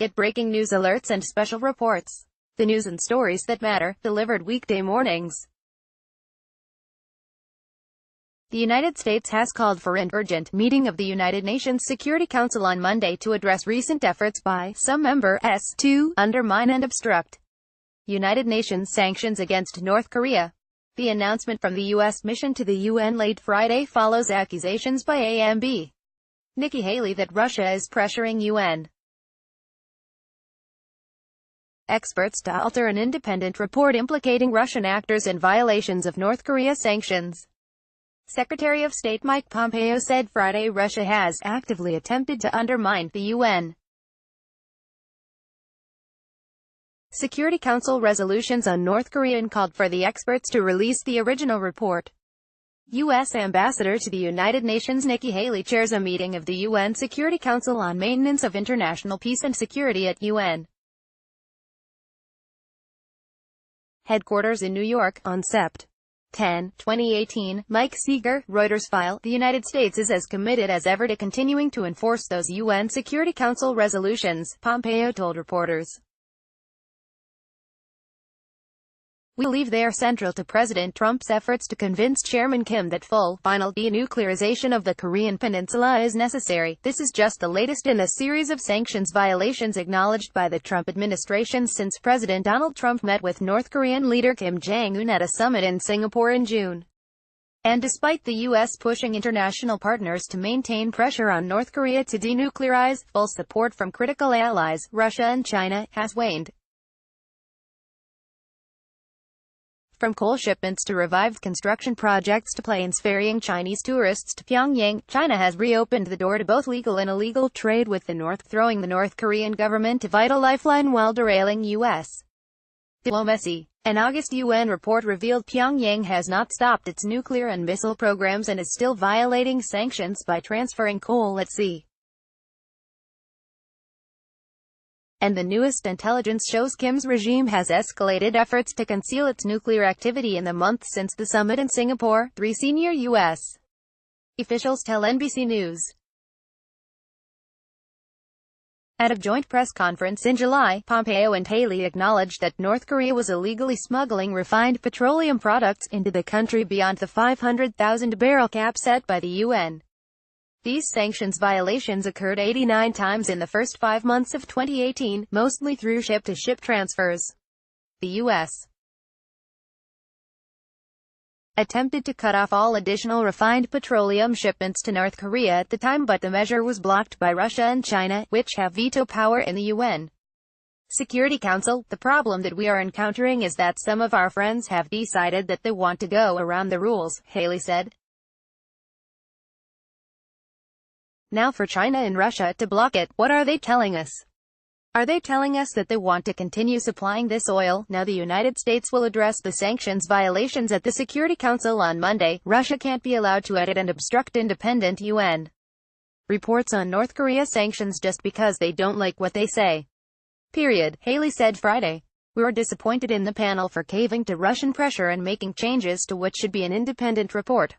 Get breaking news alerts and special reports. The news and stories that matter, delivered weekday mornings. The United States has called for an urgent meeting of the United Nations Security Council on Monday to address recent efforts by some members to undermine and obstruct United Nations sanctions against North Korea. The announcement from the U.S. mission to the UN late Friday follows accusations by AMB Nikki Haley that Russia is pressuring UN experts to alter an independent report implicating Russian actors in violations of North Korea sanctions. Secretary of State Mike Pompeo said Friday Russia has actively attempted to undermine the UN Security Council resolutions on North Korea and called for the experts to release the original report. U.S. Ambassador to the United Nations Nikki Haley chairs a meeting of the UN Security Council on maintenance of international peace and security at UN headquarters in New York, on Sept. 10, 2018, Mike Seeger, Reuters file, the United States is as committed as ever to continuing to enforce those UN Security Council resolutions, Pompeo told reporters. We believe they are central to President Trump's efforts to convince Chairman Kim that full, final denuclearization of the Korean Peninsula is necessary. This is just the latest in a series of sanctions violations acknowledged by the Trump administration since President Donald Trump met with North Korean leader Kim Jong-un at a summit in Singapore in June. And despite the U.S. pushing international partners to maintain pressure on North Korea to denuclearize, full support from critical allies, Russia and China, has waned. From coal shipments to revived construction projects to planes ferrying Chinese tourists to Pyongyang, China has reopened the door to both legal and illegal trade with the North, throwing the North Korean government a vital lifeline while derailing U.S. diplomacy. An August UN report revealed Pyongyang has not stopped its nuclear and missile programs and is still violating sanctions by transferring coal at sea. And the newest intelligence shows Kim's regime has escalated efforts to conceal its nuclear activity in the months since the summit in Singapore, 3 senior U.S. officials tell NBC News. At a joint press conference in July, Pompeo and Haley acknowledged that North Korea was illegally smuggling refined petroleum products into the country beyond the 500,000-barrel cap set by the UN. These sanctions violations occurred 89 times in the first 5 months of 2018, mostly through ship-to-ship transfers. The U.S. attempted to cut off all additional refined petroleum shipments to North Korea at the time, but the measure was blocked by Russia and China, which have veto power in the UN Security Council. The problem that we are encountering is that some of our friends have decided that they want to go around the rules, Haley said. Now for China and Russia to block it, what are they telling us? Are they telling us that they want to continue supplying this oil? Now the United States will address the sanctions violations at the Security Council on Monday. Russia can't be allowed to edit and obstruct independent UN reports on North Korea sanctions just because they don't like what they say. Period, Haley said Friday. We were disappointed in the panel for caving to Russian pressure and making changes to what should be an independent report.